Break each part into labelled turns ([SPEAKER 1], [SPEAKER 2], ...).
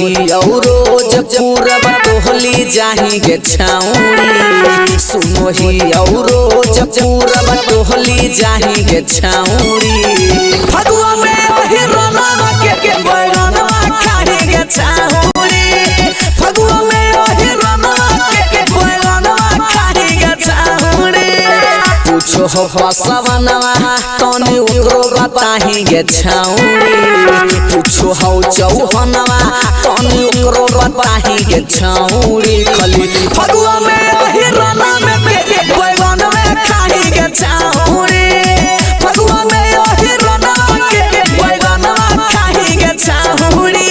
[SPEAKER 1] ही रोज पूरब टोहली जाही गे छाउरी। सुनो ही रोज पूरब टोहली जाही गे छाउरी। फगुआ में ओही रनवा के बैगनवा खाही गे छाउरी। फगुआ में ओही रनवा के बैगनवा खाही गे छाउरी। पूछो हो पसवनवा तने ओकरो बताही गे छाउरी। पूछो हो चौहनवा तने ओकरो बताही गे छाउरी। खाली फगुआ में ओही रना में बैगनवा खाही गे छाउरी। फगुआ में ओही रना के बैगनवा खाही गे छाउरी।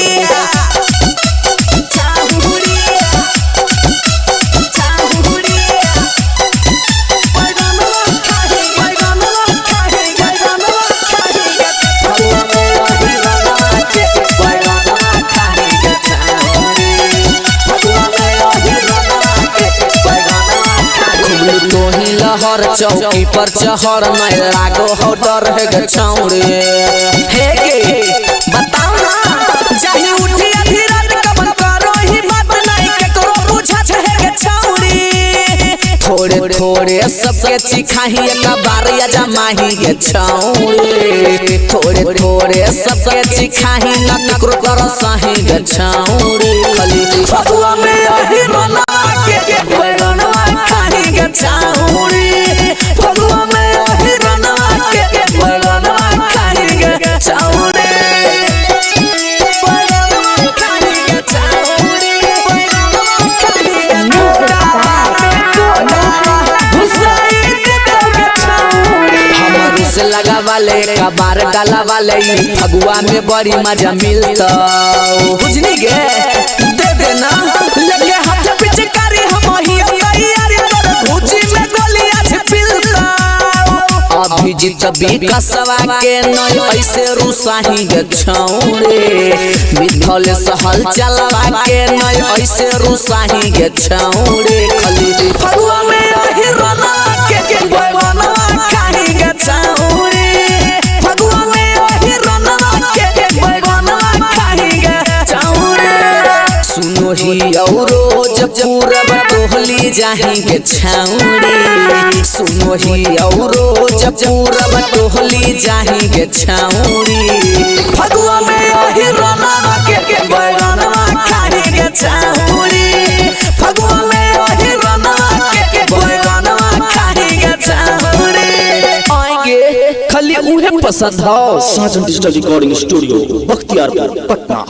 [SPEAKER 1] लहर चौकी पर चहर में लागो हो डर है गे छौरी। हे गे बताओ ना जाही उठी आधी रात कमन करो ही बात नहीं केकरो बुझत है गे छौरी। थोड़े थोड़े सबके चिखाही एक बार या जमाही गे छौरी। थोड़े थोड़े सबके चिखाही न केकरो कर सही गे छौरी। खाली फगुआ में ओही रना के बैगनवा खाही गे छौरी। फगुआ में ओही रनवा के बैगनवा खाही गे छौरी। बैगनवा खाही गे छौरी। बैगनवा खाही गे छौरी। हमर से लगा वाले कबार गला वाले फगुआ में बड़ी मजा मिलता। बुझनी गे दे देना लगे हाथ पिचकारी हम ही तैयारी कर भूची में गोलियां छिलता। अभिजीत विकसवा के नय ऐसे रुसाही गे छौरी। मिथल सहल चलवा के नय ऐसे रुसाही गे छौरी। खाली फगुआ में ओही रना के बैगनवा खाही गे छौरी। फगुआ में ओही रनवा के बैगनवा खाही गे छौरी। सुनो ही रोज पूरब टोहली जाही गे छौरी। सुनो ही रोज पूरब टोहली जाही गे छौरी। फगुआ में ओही रनवा के बैगनवा खाही गे छौरी। फगुआ में ओही रनवा के बैगनवा खाही गे छौरी। आएंगे
[SPEAKER 2] खाली उहे पसंद हो। Sajan digital recording studio Bakhtiyarpur Patna.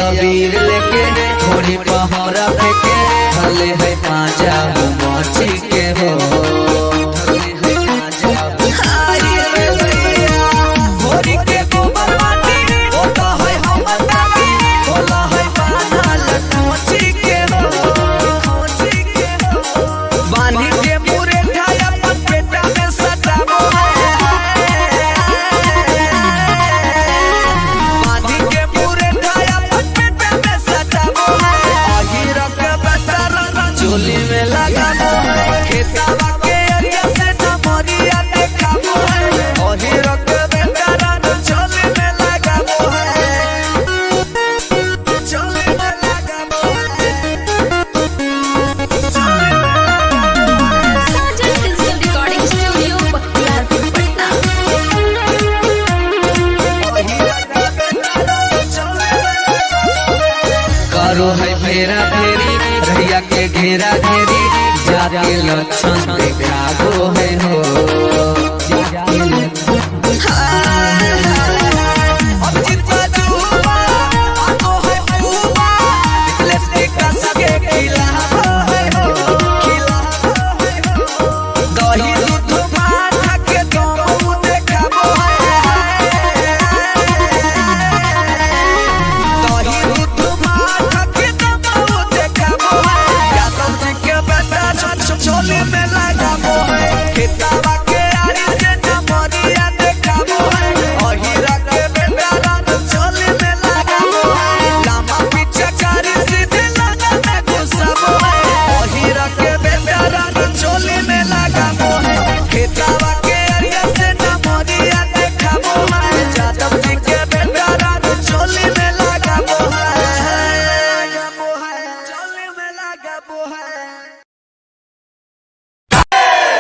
[SPEAKER 1] अबीर लेके थोड़ी पहरा फेंके भले है पांजा मची के हो। चोली में लगा घेरा घेरी जाके लक्षण देखा गो है हो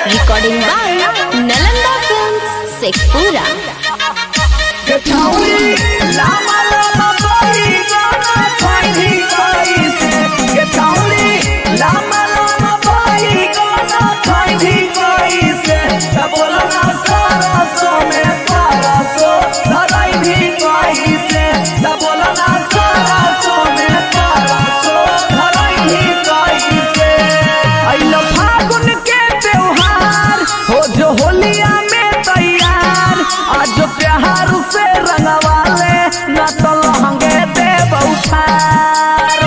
[SPEAKER 3] Recording by Nalanda Films, Sekpura.
[SPEAKER 1] से रंगवाले न तो लहंगे दे बउठार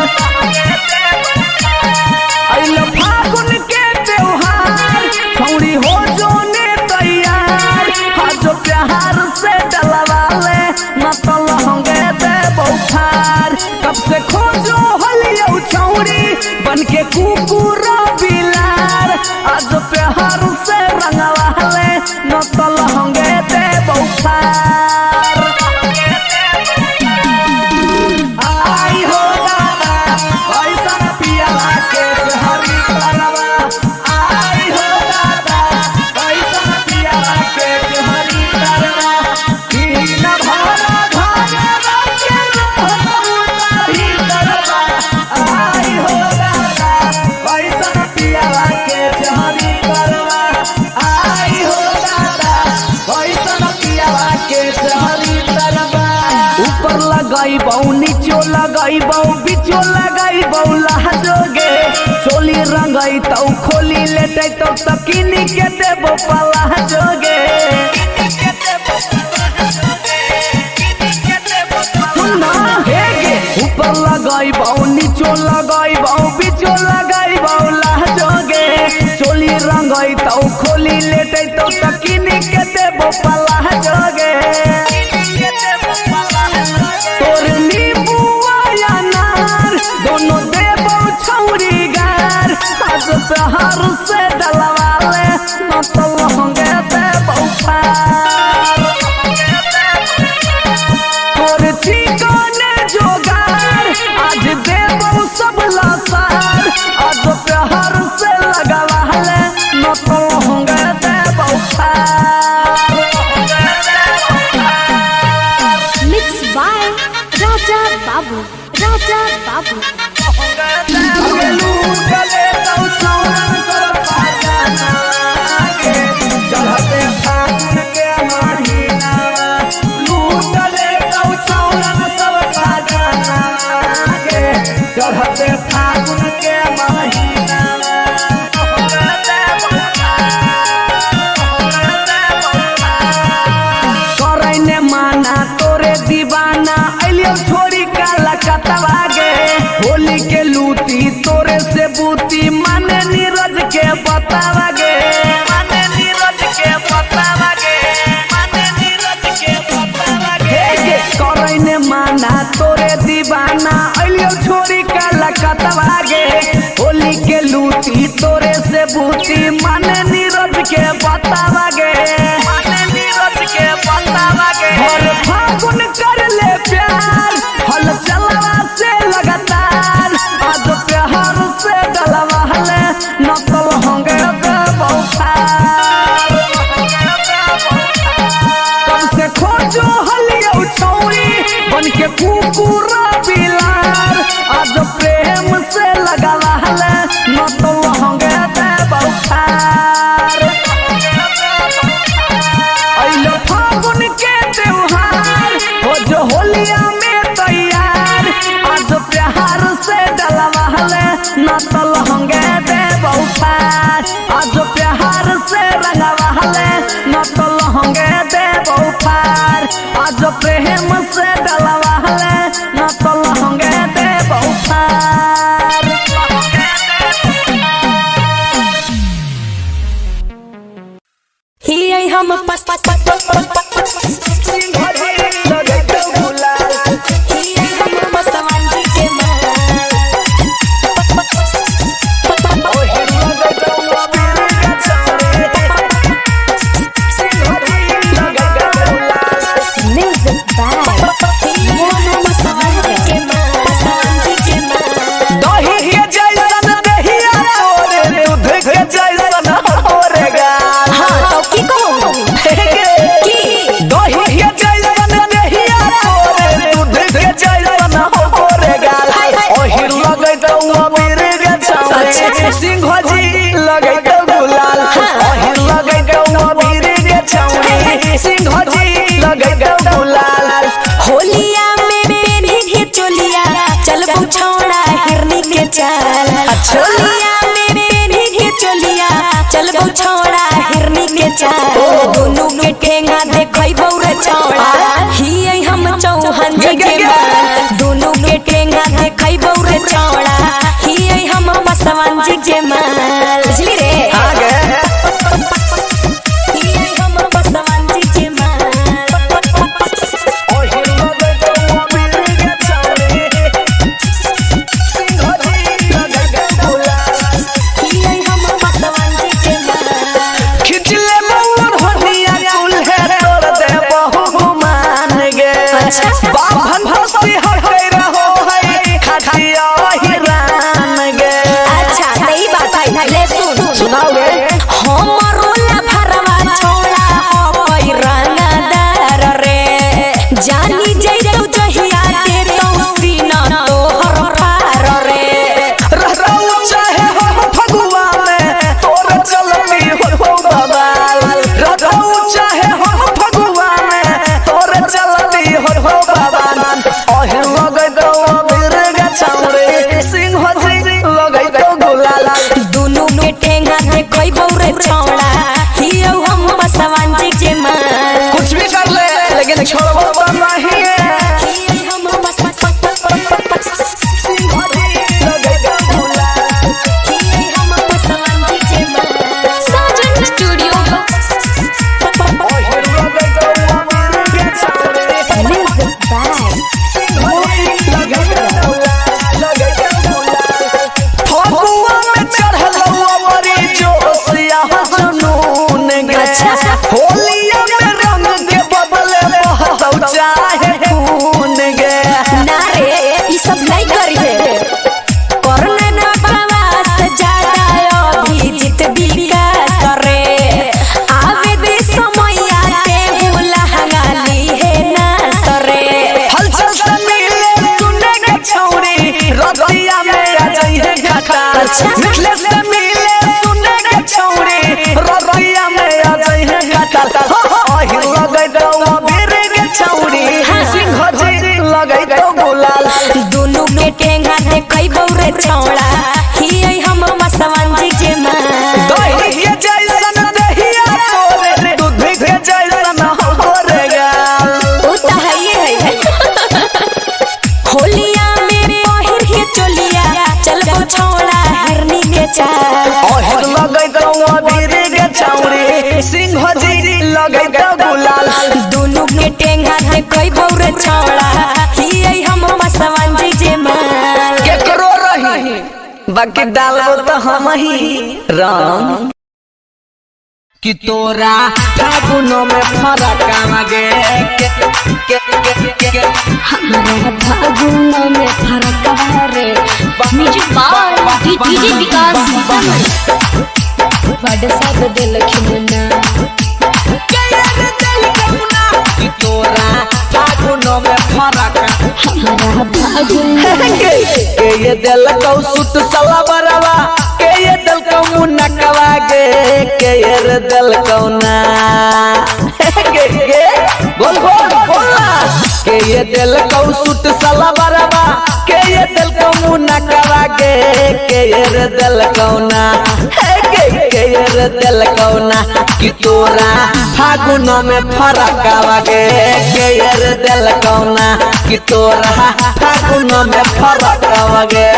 [SPEAKER 1] अइल फागुन के त्योहार छौड़ी हो जोने तैयार आज प्यार से डलवाले न तो लहंगे दे बउठार कब से खोजो हलियो छौड़ी बन के कुकुर बिलार आज प्यार से रंगवाले न तो लहंगे दे बउठार नीचो लगाई बहु बिचो लगाई बहु लहजोगे चोली रंगाई तो खोली लेटे तो तकिनी के देबो पलाजोगे सुनना हेगे ऊपर लगाई बहु नीचो लगाई बहु बिचो लगाई बहु लहजोगे चोली रंगाई तो खोली लेटे तो तकिनी के देबो पलाजोगे दोनों देबो छौरी गार आज प्यार से डलवाले न तो लहंगे देबो पार तोर ठिकाने जोगार आज देबो सब लसार आज प्यार से लगवाले न तो लहंगे देबो पार
[SPEAKER 3] Mixed by Raja Babu. Raja Babu.
[SPEAKER 1] चढ़ते फागुन के महीना करैने माना तोरे दीवाना अलियो छोरी काला कतवागे होली के लूटी तोरे से बूती माने नीरज के बतावागे माने नीरज के बतावागे माने नीरज के बतावागे करैने माना तोरे दीवाना अलियो छोरी काला कतवागे होली के लूटी तोरे से बूती माने नीरज के बतावागे माने नीरज के बतावागे हर फागुन कर ले प्यार हल चलवा से लगातार आज प्यार से डलवाले न तो लहंगे देबो पार कब से खोजो हलियो छौरी बन के कुकुर बिलार आज प्रेम से लगावाले न दे बुफार आज प्रेम से डलवा ले न तो लहंगे दे बुफार
[SPEAKER 4] ही हम पस पस पस पस पस पस होलिया में पेन्ही के चोलिया चल बुछौड़ा हिरनी के चाल होलिया में पेन्ही के चोलिया चल बुछौड़ा हिरनी के चाल दोनों के ठेंगा देखई बौरे चौड़ा ही हम चौहान जी के माल दोनों के ठेंगा देखई बौरे चौड़ा ही हम बसवान जी के माल बुझली रे दोनों के टेंगा देखई बौरे चौड़ा ही हम बसवान जी के माल
[SPEAKER 1] दही के जैसन दहिया तोरे दूध के जैसन होरे गाल
[SPEAKER 4] ओ त है होलिया में पहिर के चोलिया चल छौड़ा हिरनी के चाल
[SPEAKER 1] ओहर लगै गौवा बीर के छौड़ी सिंह जी लगै गुलाल
[SPEAKER 4] दोनों के टेंगा देखई बौरे चौड़ा ही हम बसवान जी के माल
[SPEAKER 1] केकरो रही बाकी डालबो तो हम ही राम कि तोरा फागुनो में फरक आगे
[SPEAKER 3] हमारा फागुनो में फरक रे म्यूजिक बाय डीजे विकास बड़ सब दिल खिलना
[SPEAKER 1] कि तोरा फागुनो में फरक
[SPEAKER 3] हमारा फागुनो
[SPEAKER 1] के ये दिल को सुत सला बरवा के ये दिल को मुनकवा के ये दिल को ना बोल बोल बोला के ये दिल को सुत सला बरवा के ये दिल को मुनकवा गे के रे दिल कौना के रे दिल कौना कि तोरा फागुन में फरकावा गे के रे दिल कौना कि तोरा फागुन में फरकावा गे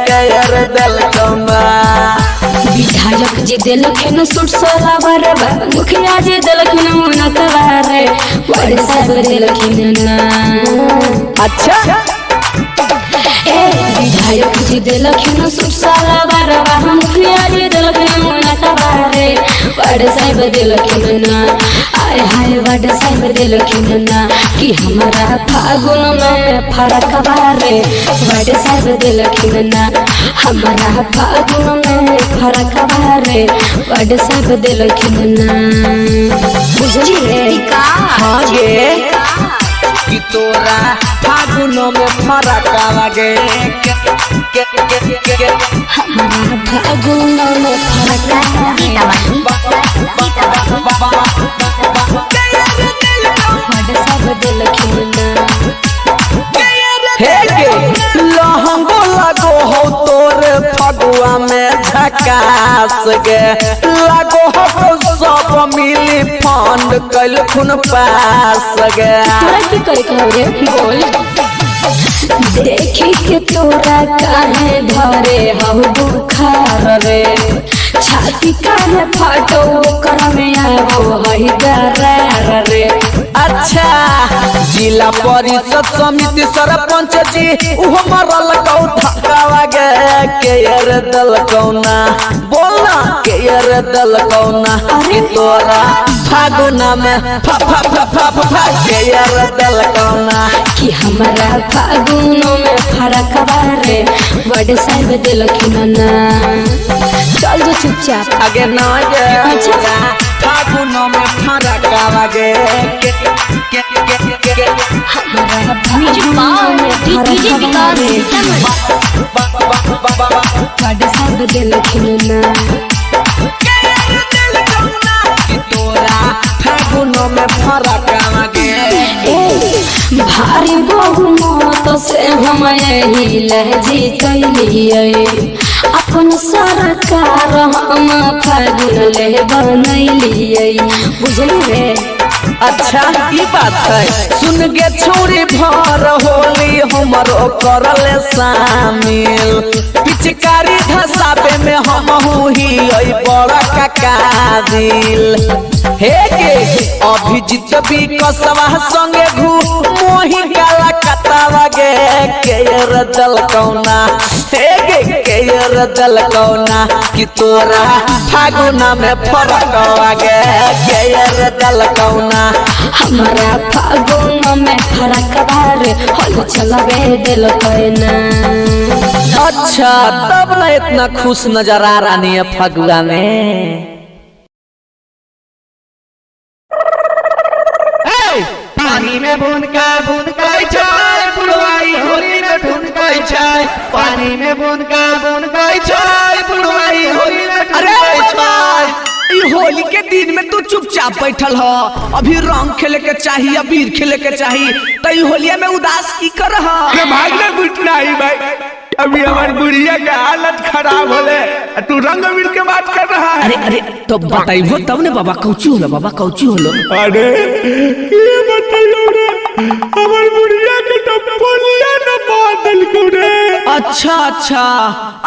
[SPEAKER 1] के रे दिल कौना।
[SPEAKER 3] विधायक जी दिलखिन सुट सोला बरबा मुखिया जी दिलखिन मुनकवा रे बड़े साहब दिलखिन ना।
[SPEAKER 1] अच्छा
[SPEAKER 3] विधायक जी दिलखिन सुट सोला बरबा मुखिया जी दिलखिन मुनकवा रे बड़े साहब दिलखिन ना। आय हाय बड़े साहब दिलखिन ना कि हमारा फागुन में फरकवा रे बड़े साहब दिलखिन ना। हमारा फागुन में फरकवा रे बड़े साहब दिलखिन ना। बुझलिए
[SPEAKER 1] हाँ गे कि तोरा फागुन में फरकावा गे
[SPEAKER 3] हमारा फागुन में फरकवा रे बड़े साहब दिलखिन ना।
[SPEAKER 1] हे गे लहंगो लगो हो तोरे फगुआ में झकास गे लगो हो सब मिली फंड कल खुन पास गे।
[SPEAKER 3] तोरा की करे रे बोल देखी के तोरा काहे धरे हम बुखार रे छाती काहे फाटो कर में आवो हई दरार रे।
[SPEAKER 1] अच्छा जिला परिषद समिति सरपंच जी उहो मरल कौ धक्कावा गे के रे दल कौना बोलना के रे दल कौना कि तोरा फागुन में फा फा फा फा फा के रे दल कौना
[SPEAKER 3] कि हमारा फागुन में फरकवा रे बड़े साहब दिलखिन ना। चल जो चुपचाप
[SPEAKER 1] आगे न गे
[SPEAKER 3] अच्छा
[SPEAKER 1] फागुन में फरकावा गे
[SPEAKER 3] हमारा फागुन में फरकवा रे बड़े साहब दिलखिन ना।
[SPEAKER 1] तोरा फागुन में फरकावा गे
[SPEAKER 3] भारी बहुमत से हम यही लहजी कैलिए अपन सरकार हम फागुन ले बनैलिए बुझली रे।
[SPEAKER 1] अच्छा ई बात है सुन गे छोरी भर होली हमरो करल शामिल पिचकारी धसाबे में हम ही बड़ा काकादिल। हे गे अभिजीत भी कसवा संगे घू मोही काला कतावा गे के रे दल कौना हे गे के रे दल कौना कि तोरा फागुन में फरकवा गे के रे दल कौना।
[SPEAKER 3] हमारा फागुन में फरकवा रे हल चलबे दिल ना।
[SPEAKER 1] अच्छा तब ना इतना खुश नजर आ रानी है फगुआ में।
[SPEAKER 5] पानी में भूनका छाय बुढ़वाई होली में ढूंढकाई छाय पानी में भूनका छाय बुढ़वाई होली में ढूंढकाई छाय।
[SPEAKER 1] ई होली के दिन में तू चुपचाप बैठल हो अभी रंग खेले के चाहिए अबीर खेले के चाहिए तो ई होलिया में उदास की कर
[SPEAKER 5] भागना बुझना ही भाई अभी हमारी बुढ़िया के हालत खराब होले तू रंग अबीर के बात कर रहा है।
[SPEAKER 1] अरे अरे तो बताइबो तब ने बाबा कौची होलो बाबा कौची होलो।
[SPEAKER 5] अरे ये बताइयो रे हमारी बुढ़िया के तो पोलिया न बादल को रे।
[SPEAKER 1] अच्छा अच्छा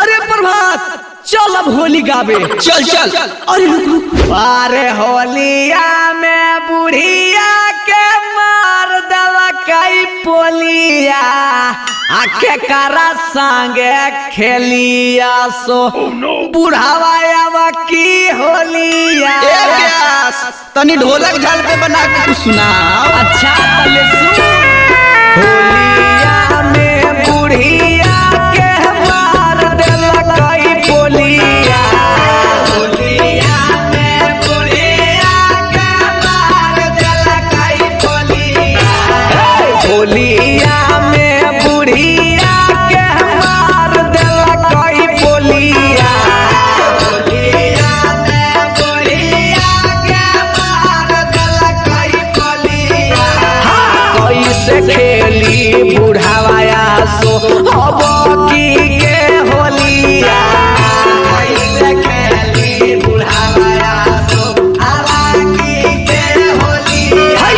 [SPEAKER 1] अरे प्रभात चल अब होली गावे चल चल। अरे रुक रुक अरे होलिया में बुढ़िया के मार दवा कई पोलिया आखे कारा संगे खेलिया सो बुढ़ावा की होलिया
[SPEAKER 5] तनी ढोलक झाल पे बना के कुछ सुनाओ।
[SPEAKER 1] अच्छा पहले सुन होलिया में बुढ़िया के मार देला कई पोलिया होलिया में बुढ़िया के मार देला कई पोलिया होलिया में बुढ़िया के मार देला कई पोलिया होलिया में बुढ़िया के मार देला कई पोलिया। कैसे खेली बुढ़ावाया सो अब की के होली होलिया
[SPEAKER 5] कैसे खेली बुढ़ावा सो आवाकी के होलिया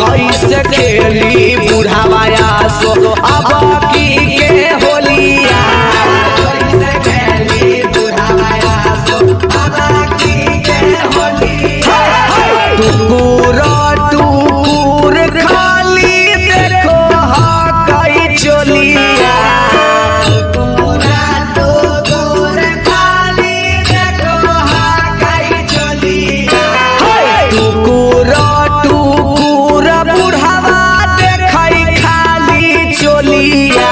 [SPEAKER 1] कैसे खेली बुढ़ावाया सो अब की के होलिया
[SPEAKER 5] कैसे खेली बुढ़ावा सो आवाकी के होलिया
[SPEAKER 1] टुकुर टुकुर खाली देखो हा कई चोलिया
[SPEAKER 5] पूरा तो दूर खाली देखो हा कई चलिया
[SPEAKER 1] टुकुर टुकुर बुढ़ावा देखई खाली चोलिया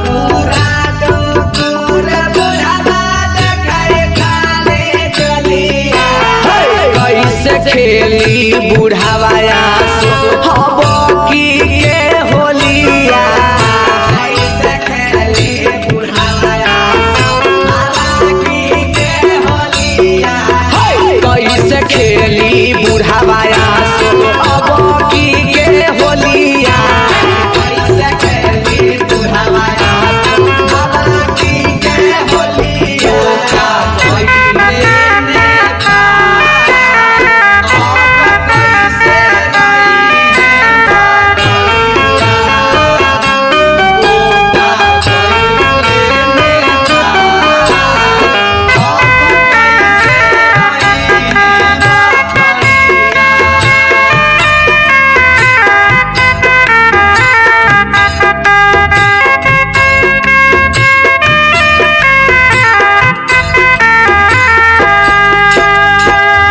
[SPEAKER 5] पूरा तो दूर बुढ़ावा देखाई खाली चलिया
[SPEAKER 1] कैसे खेली बुढ़ावाया सो हब की के होलिया
[SPEAKER 5] कैसे खेली बुढ़ावा सो आवाकी के होलिया
[SPEAKER 1] कैसे खेली बुढ़ावाया सो अब की के होलिया
[SPEAKER 5] कैसे खेली बुढ़ावा सो आवाकी के होलिया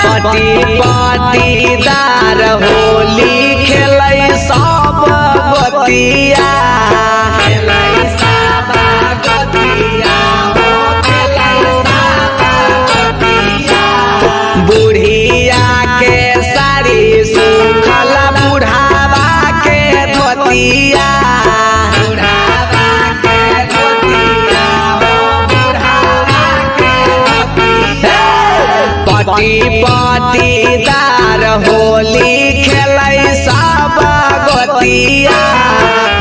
[SPEAKER 1] पति पतिदार होली खेलै सब बतिया बुढ़िया के साड़ी सुखल बुढ़ावा के धोतिया पति पतिदार होली खेलै सब गोतिया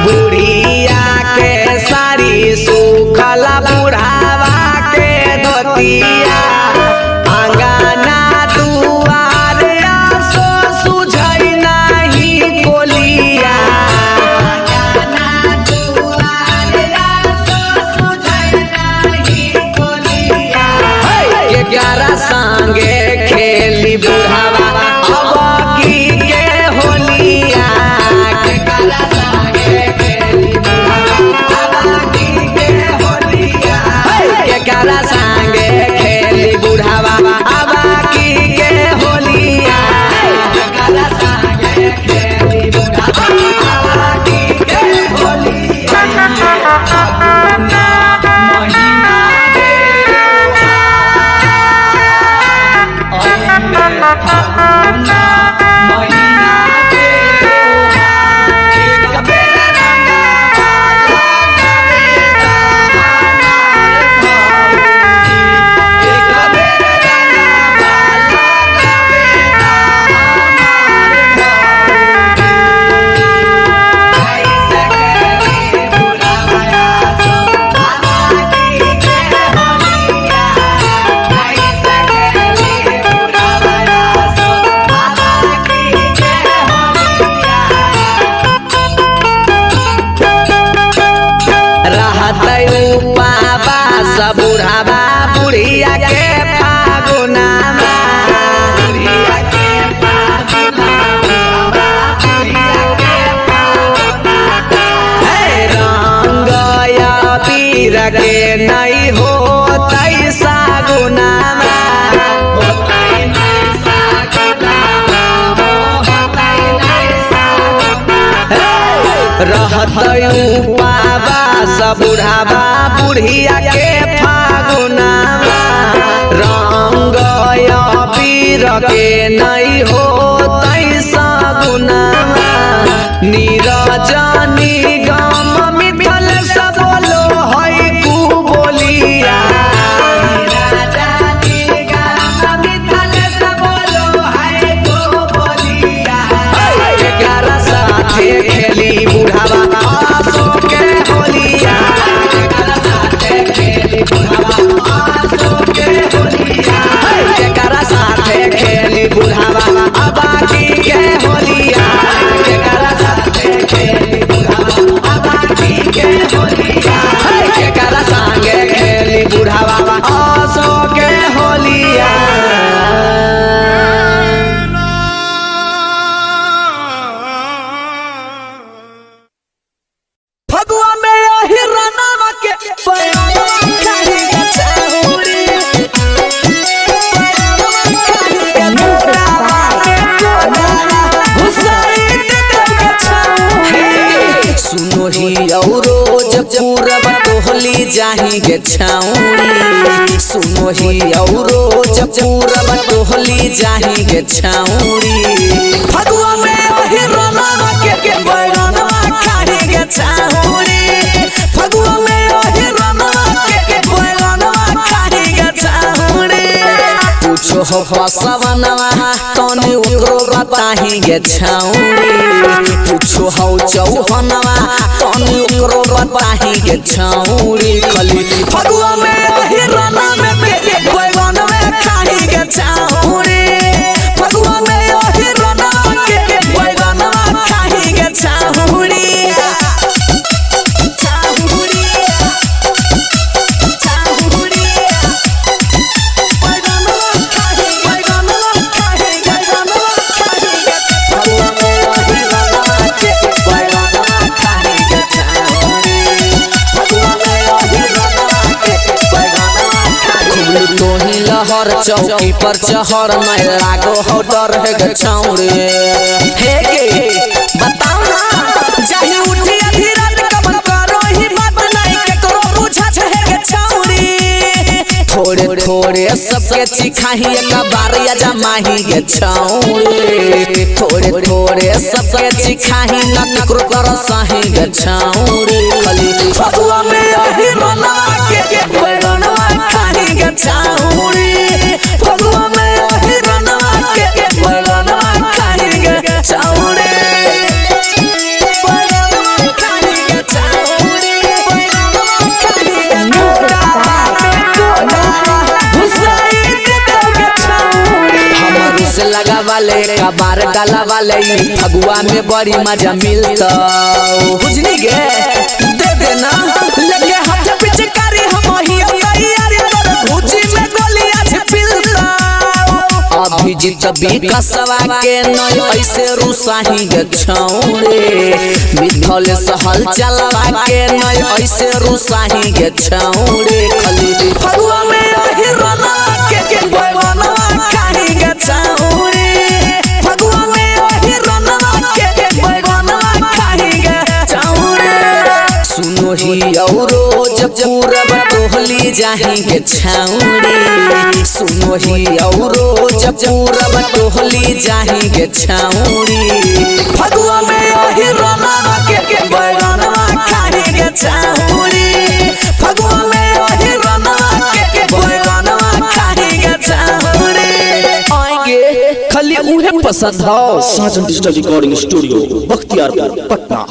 [SPEAKER 1] बुढ़िया के साड़ी सुखल बुढ़ावा के धोतिया अंगना दुआर आसो सुझै नाही कोलिया ग्यारह संगे खेली बुढ़ावा अब की के होलिया ग्यारह संगे खेली बुढ़ावा अब की के होलिया बुढ़ावा बुढ़िया के फागुनामा रंग पीर के नहीं हो तैसा गुनामा रहत पावास बुढ़ावा बुढ़िया के फागुनामा रंग पीर के नहीं हो तैसा गुनामा नीरजनी गम मिथल सब लो है कु बोलिया खेली बुढ़ावा आसो के होलिया ही रोज पूरब टोहली जाही गे छाउरी सुनो ही रोज पूरब टोहली जाही गे छाउरी फगुआ में ओही रनवा के बैगनवा खाही गे छाउरी फगुआ में ओही रनवा के बैगनवा खाही गे छाउरी पूछो हो बसवनवा तने ओकरो बताही गे छाउरी पूछो हो चौहनवा तने ओकरो बताही गे छाउरी खली फगुआ में ओही रना में बेटे बैगन में खाही गे छाउरी फगुआ में ओही रना के बैगन में खाही गे छाउरी लहर चौकी पर चहर में लागो हो डर है गे छौरे हे गे बताओ ना जाही उठी आधी रात कमन करो ही बात नहीं केकरो बुझा है गे छौरी थोड़े थोड़े सबके चिखाही एक बार या जमाही गे छौरे थोड़े थोड़े सबके चिखाही न केकरो कर सही गे छौरे खली फगुआ में यही रना के बैगनवा खाही गे छौरे फगुआ में यही रना के बैगनवा खाही गे छौरे लगा वाले कबार डाला वाले फगुआ में बड़ी मजा मिलता बुझनी गे दे देना लगे हाथ पीछे कारी हम ही तैयारी कर भूजी में गोलियां छिलता अभी जीत भी कसवा के नय ऐसे रुसाही गे छौरे मिथल सहल चलवा के नय ऐसे रुसाही गे छौरे खली फगुआ में यही रना के बैगनवा खाही गे छौरे फगुआ में यही रना के बैगनवा खाही गे छौरे सुनो ही रोज पूरब टोहली जाही गे छौरे सुनो ही रोज पूरब टोहली जाही गे छौरे फगुआ में यही रना के बैगनवा खाही गे छौरे फगुआ में यही रना के बैगनवा खाही गे छौरे आएंगे
[SPEAKER 2] खाली उन्हें पसंद हो। Sajan digital recording studio Bakhtiyarpur Patna.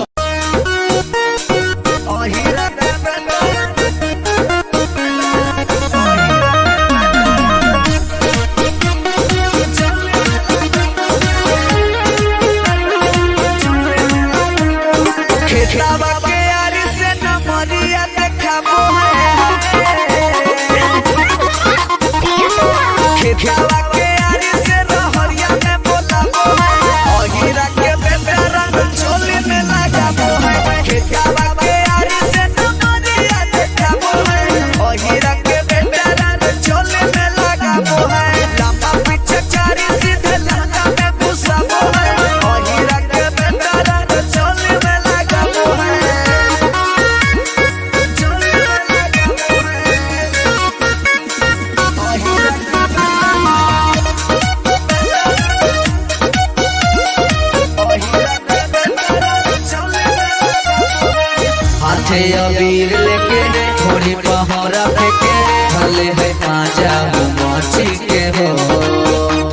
[SPEAKER 1] अबीर लेके थोड़ी पहरा फेंके थले है ताजा मछी के हो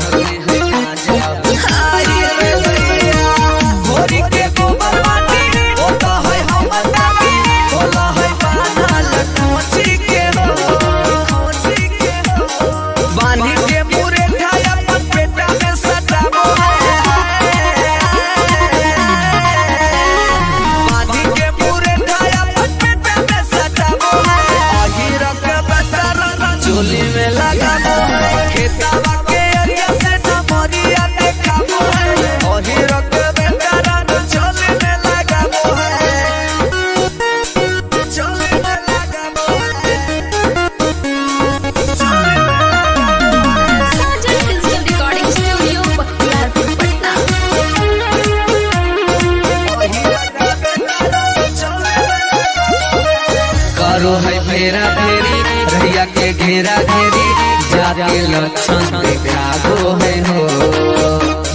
[SPEAKER 1] थले है ताजा के गोबर माटी होता है हम दादी होला है बानल मछी के हो बानी के मुरे खाया अपन पेटा में सटाबो चोली में लगा सगरो है फेरा फेरी रैया के घेरा घेरी जाके लक्षण देखा गो है हो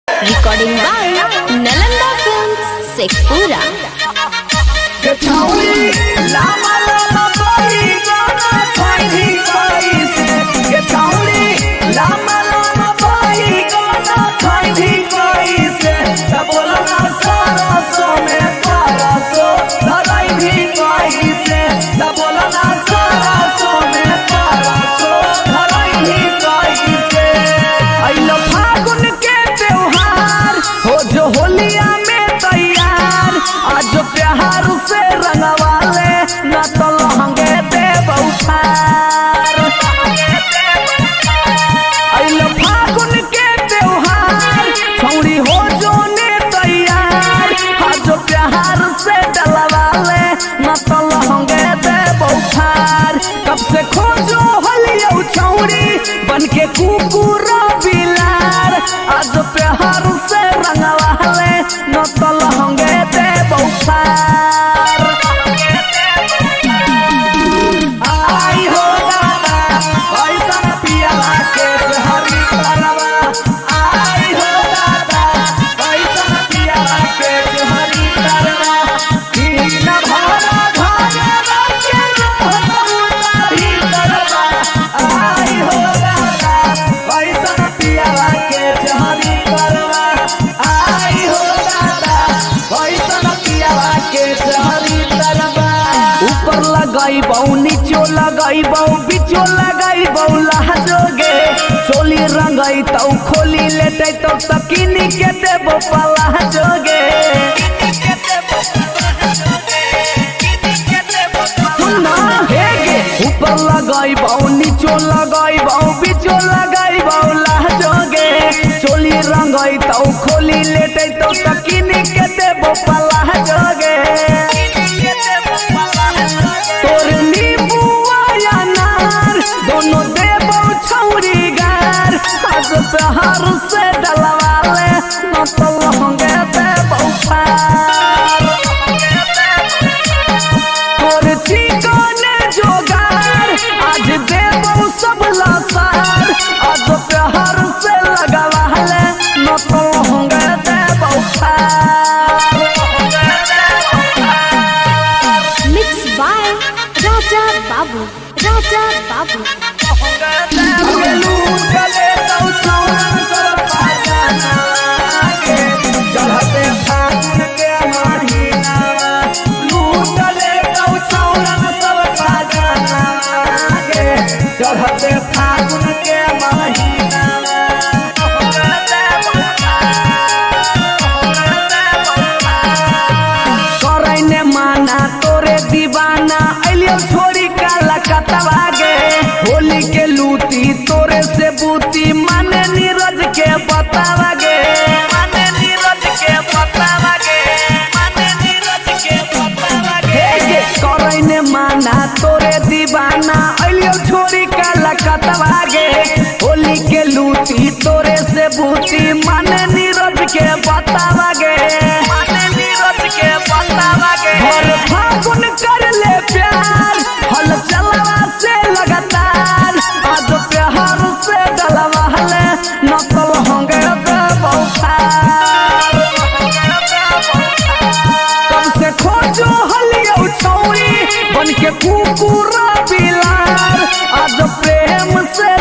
[SPEAKER 3] Recording by Nalanda Films, Sekpura.
[SPEAKER 1] होलिया में तैयार आज प्यार से रंगवाले न तो लहंगे दे बउठार अइलो फागुन के त्योहार छौड़ी हो जोने तैयार आज प्यार से डलवाले न तो लहंगे दे बउठार कब से खोजो होलिया छौड़ी बन के कुकुर बिलार आज प्यार से रंगवाले न तो लहंगे दे बउठार आई हो दादा ऐसा पियाला के हरी करवा आई हो दादा ऐसा पियाला के हरी करवा दिन भरा घरवा के रहताही करवा आई हो दादा ऐसा पियाला के हरी करवा आई हो दादा ऐसा पियाला के हरी करवा ऊपर लगाई बहु नीचो लगाई बहु बीचो लगाई बहु लहजोगे चोली रंगाई तो खोली लेटे तो तकिनी के देबो पला जोगे सुनना हेगे ऊपर लगाई बहु नीचो लगाई बहु बीचो लगाई बहु लहजोगे चोली रंगाई तो खोली लेटे तो तकिनी के देबो पला जोगे तोर नींबुआ या नार दोनों देबो छौरी गार आज प्यार से डलवाले न तो लहंगे देबो फार तोर चिकने जोगार आज देबो सब लसार आज प्यार से लगवाले न तो लहंगे देबो फार
[SPEAKER 3] Mixed by Raja Babu. Raja Babu.
[SPEAKER 1] चढ़ते फागुन के महीना करैने माना तोरे दीवाना अलियो छोरी काला कतवा गे होली के लूटी तोरे से बूती माने नीरज के बतावा गे माने नीरज के बतावा गे माने नीरज के बतावा गे करैने माना तोरे दीवाना अलियो छोरी काला कतवा गे होली के लूटी तोरे से बूती माने नीरज के बतावा गे माने नीरज के बतावा गे हर फागुन कर ले प्यार हल चलवा से लगातार आज प्यार से डलवाले न तो लहंगे देबो फार कब से खोजो हलियो छौरी बन के कुकुर बिलार आज प्रेम से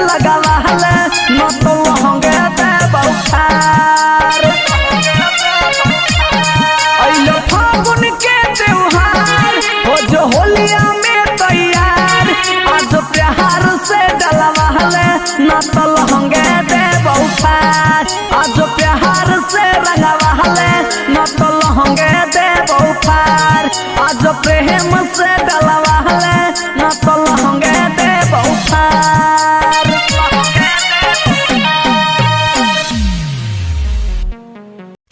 [SPEAKER 1] न तो लहंगे दे बहुफार आज प्यार से रंगवाले न तो लहंगे दे बहुफार आज प्रेम से डलवाले न तो लहंगे दे बहुफार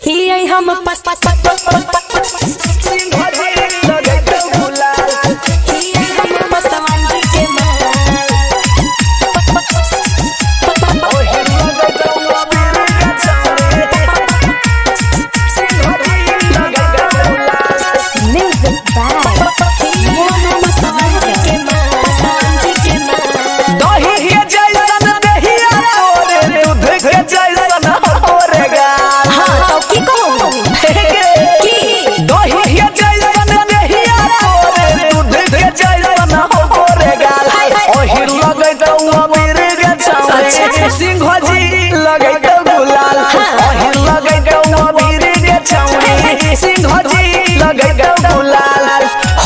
[SPEAKER 4] ही हम पस पस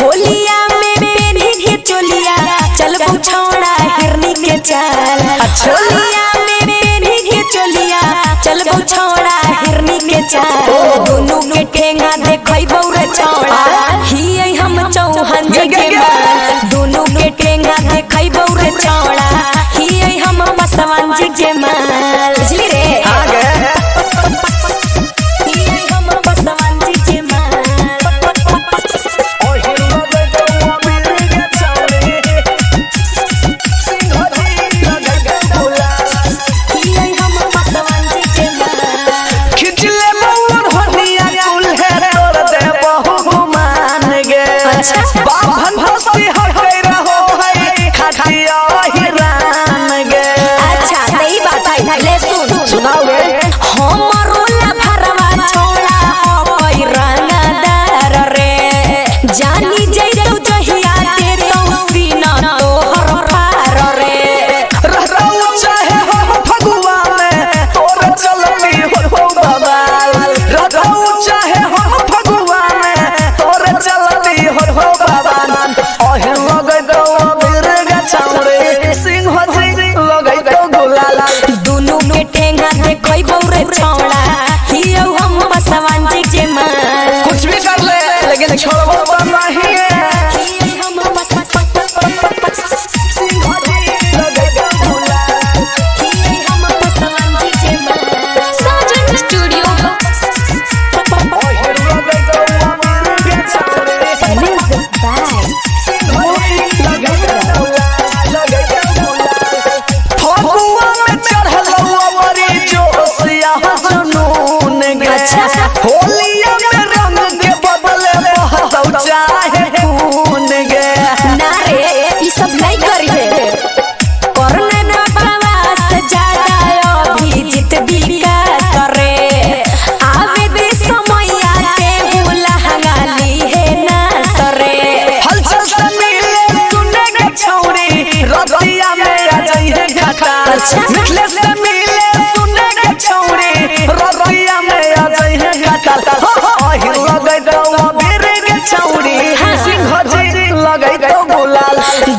[SPEAKER 4] होलिया में पेन्ही के चोलिया चल बौछौड़ा हिरनी के चाल होलिया में पेन्ही के चोलिया चल बौछौड़ा हिरनी के चाल दोनों के ठेंगा देखै बौरे चौड़ा ही हम चौहान जी के माल दोनों के ठेंगा देखै बौरे चौड़ा ही हम बसवान जी के माल बुझली रे आगे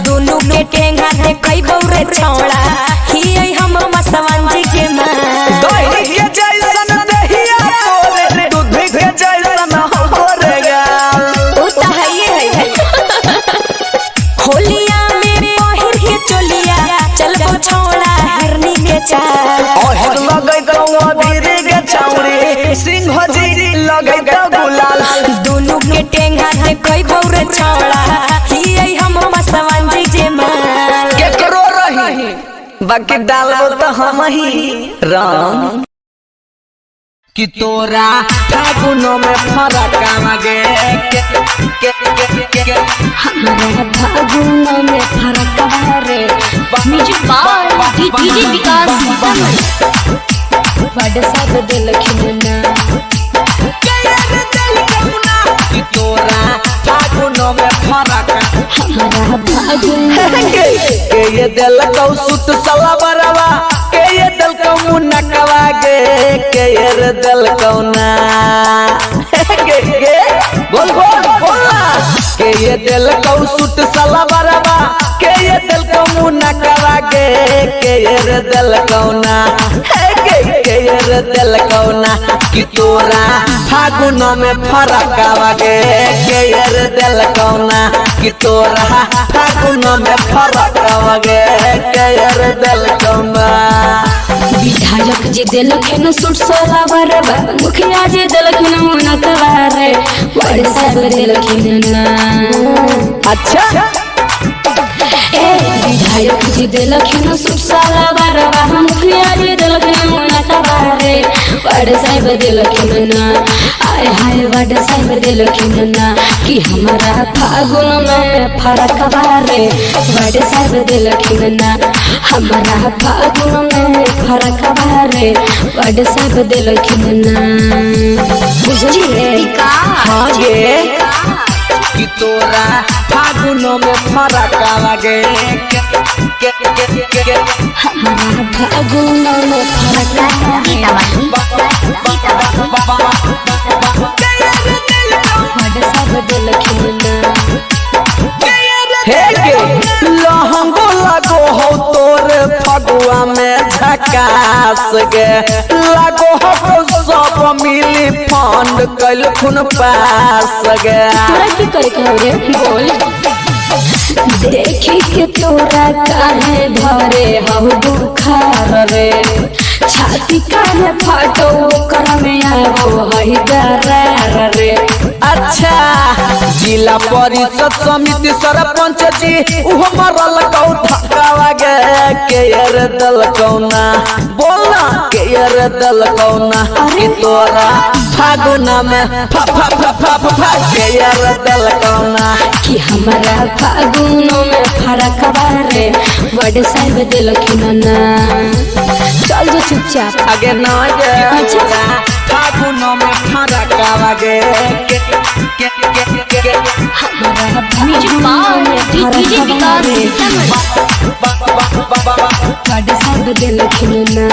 [SPEAKER 4] दोनों के ठेंगा देखै बौरे छौड़ा ही हम बसवान जी के माल
[SPEAKER 1] दही के जैसन दहिया तोरे दूध के जैसन होरे गाल
[SPEAKER 4] ओ त है होलिया में पहिर के चोलिया चल बौछौड़ा हिरनी के चाल
[SPEAKER 1] ओहर लगै तो अबीर के छौड़ी सिंह जी लगै तो गुलाल
[SPEAKER 4] दोनों के ठेंगा देखै बौरे छौड़ा ही हम बसवान जी के माल
[SPEAKER 1] केकरो रही बाकी डालबो तो हम ही राम कि तोरा फागुनो में फरक आगे
[SPEAKER 3] हमारा फागुनो में फरक रे म्यूजिक बाय डीजे विकास बड़ सब दिल खिलना
[SPEAKER 1] कि तोरा फागुनो में फरक
[SPEAKER 3] हमारा फागुनो
[SPEAKER 1] के ये दिल को सुत सला बरवा के ये दिल को मुनकवा के ये दिल को ना के बोल बोल बोल के ये दिल को सूट सलवारवा के ये दिल को मुन्ना करागे के ये रे दिल कौना के ये रे दिल कौना कि तोरा फागुन में फरक आवागे के ये रे दिल कौना कि तोरा फागुन में फरक आवागे के ये रे दिल कौना।
[SPEAKER 3] विधायक जी दिलखिन सूट सलवारवा मुखिया जी दिलखिन मुन्ना करागे बड़े साहब दिलखिन ना।
[SPEAKER 1] अच्छा
[SPEAKER 3] विधायक जी दिलखिन सूट सलवारवा मुखिया जी दिलखिन मुन्ना करागे बड़े साहब दिलखिन ना। आय हाय बड़े साहब दिलखिन ना कि हमारा फागुन में फरक बारे बड़े साहब दिलखिन ना। हमारा फागुन में फरक बारे बड़े साहब दिलखिन ना। बुझलिए
[SPEAKER 1] हाँ गे कि तोरा फागुन में फरक आवागे
[SPEAKER 3] हमारा फागुन में फरक बड़े साहब दिलखिन ना।
[SPEAKER 1] हे गे लहंगो लगो हो तोर फगुआ में झकास गे लगो हो सब मिली फंड कल खुन पास गे।
[SPEAKER 3] तोरा की करे के रे बोल देखी के तोरा काहे धरे हउ बुखार रे छाती काहे फाटो कर में आवो हई दरार रे।
[SPEAKER 1] अच्छा जिला परिषद समिति सरपंच जी उहो मरल कौ धक्कावा गे के यार दल कौना बोलना के यार दल कौना कि तोरा फागुन में फा फा फा फा फा के यार दल कौना
[SPEAKER 3] कि हमारा फागुन में फरक बारे बड़े साहब दिलखिन ना। चल जो चुपचाप
[SPEAKER 1] आगे न गे
[SPEAKER 3] अच्छा
[SPEAKER 1] फागुन में फरक आवागे
[SPEAKER 3] हमारा फागुन में फरक बारे बड़े साहब दिलखिन ना।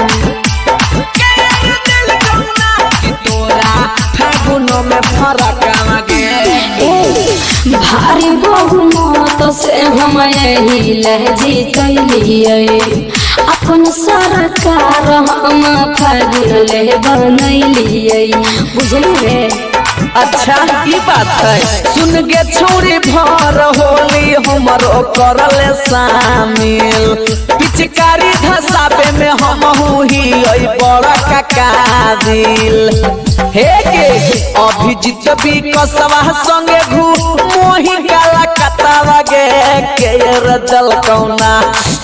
[SPEAKER 1] कि तोरा फागुन में फरक आवागे
[SPEAKER 3] भारी बहुमत से हम यही जीतलिए अपन सरकार हम फागुन ले बनैलिए बुझलिए।
[SPEAKER 1] अच्छा ई बात है सुन गे छोरी भर होली हमरो करल शामिल पिचकारी धसाबे में हम हुई बड़ा काकादिल हे गे अभिजीत भी कसवा संगे घू मोही काला कतावा गे के रदल कौना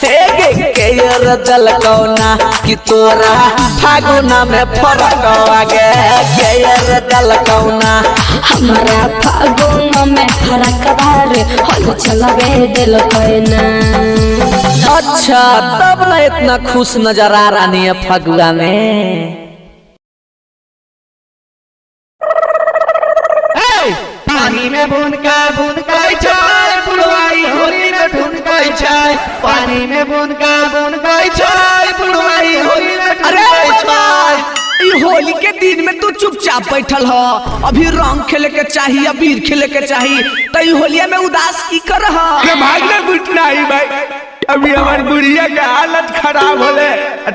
[SPEAKER 1] हे गे के रदल कौना कि तोरा फागुन में फरक आगे के रदल कौना
[SPEAKER 3] हमारा फागुन में फरक बारे हल चलबे दिल कहना।
[SPEAKER 1] अच्छा तब ना इतना खुश नजर आ रही है फगुआ में।
[SPEAKER 5] पानी में बूंद का चाय बुढ़वाई होली में ढूंढ का चाय पानी में बूंद का चाय बुढ़वाई होली में
[SPEAKER 1] अरे चाय होली के दिन में तू चुपचाप बैठल हो अभी रंग खेले के चाहिए अबीर खेले के चाहिए तो होलिया में उदास की कर
[SPEAKER 6] भागना कुछ नहीं भाई अभी हमारी बुढ़िया का हालत खराब होले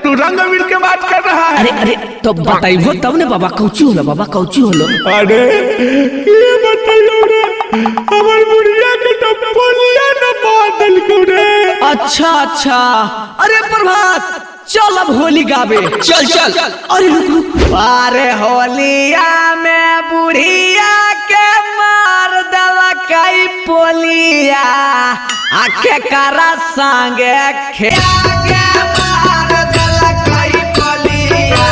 [SPEAKER 6] तू रंग अबीर के बात कर रहा है।
[SPEAKER 1] अरे अरे तो बताइबो तब ने बाबा कौची होलो बाबा कौची होलो।
[SPEAKER 6] अरे ये बताइयो रे हमारी बुढ़िया के तो पोलिया न बादल को रे।
[SPEAKER 1] अच्छा अच्छा अरे प्रभात चल अब होली गावे चल चल। अरे रुक अरे होलिया में बुढ़िया के मार दवा कई पोलिया आखे करा संगे खेला के मार दवा कई पोलिया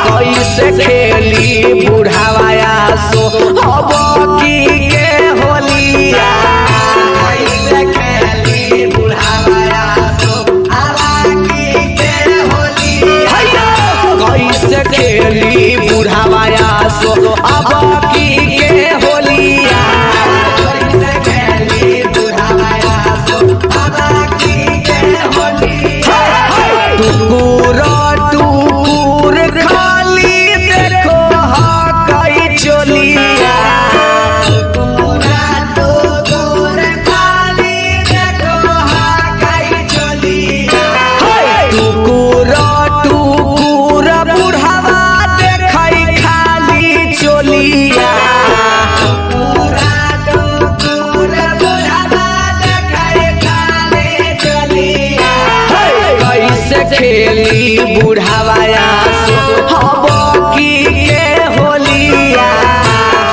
[SPEAKER 1] कैसे खेली बुढ़ावाया सो अब की के होलिया कैसे खेली बुढ़ावाया सो अब की के होलिया कैसे खेली बुढ़ावाया सो अब की के होलिया कैसे खेली बुढ़ावाया सो अब की के होलिया टुकुर टुकुर खाली देखो हा कई चोलिया खेली बुढ़ावाया हब की के होलिया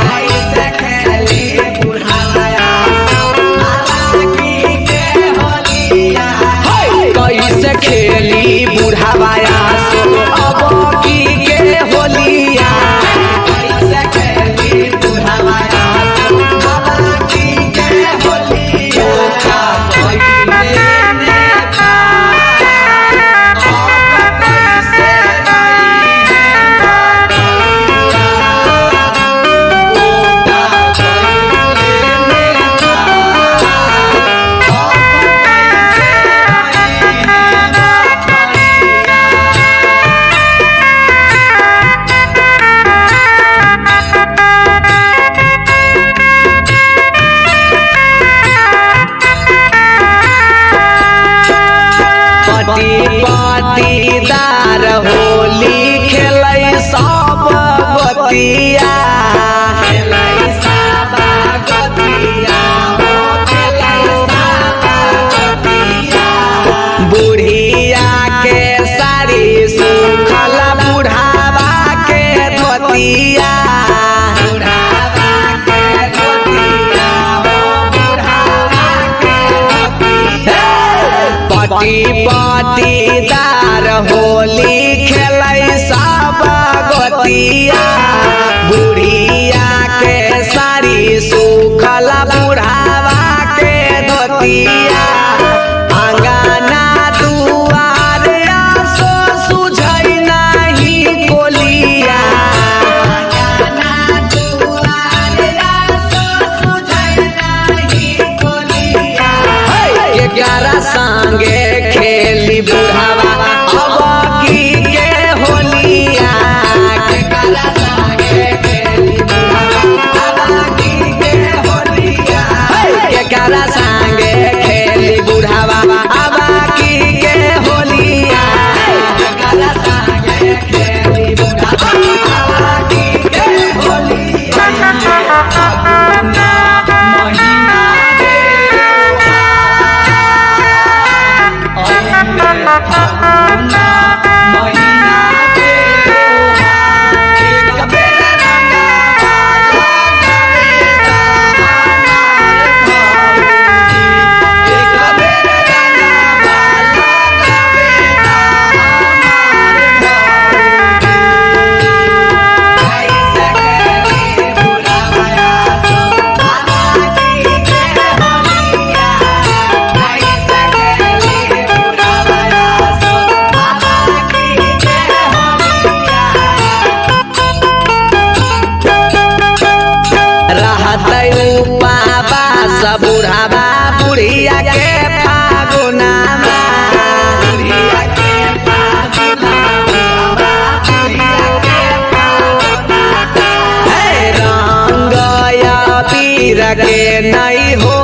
[SPEAKER 1] कैसे खेली बुढ़ावाया की के होलिया कैसे खेली बुढ़ावाया हब की के होलिया कैसे खेली बुढ़ावाया हब की के होलिया पटीदार होली खेलै सब गोतिया खेलै सब गोतिया हो खेलै सब गोतिया बुढ़िया के साड़ी सुखल बुढ़ावा के धोतिया बुढ़ावा के धोतिया हो बुढ़ावा के धोतिया पटीदार होली खेलै सब गोतिया बुढ़िया के साड़ी सुखल बुढ़ावा के धोतिया अंगना दुआर आसो सुझै नाही कोलिया अंगना दुआर आसो सुझै नाही कोलिया 11 संगे खेली बुढ़ावा अब की के होलिया 11 संगे खेली बुढ़ावा अब की के होलिया 11 संगे खेली बुढ़ावा अब की के होलिया 11 संगे खेली बुढ़ावा अब की के होलिया महीना बुढ़ावा बुढ़िया के फागुनामा बुढ़िया के फागुनामा बुढ़िया के फागुनामा रंग या पीर के नहीं हो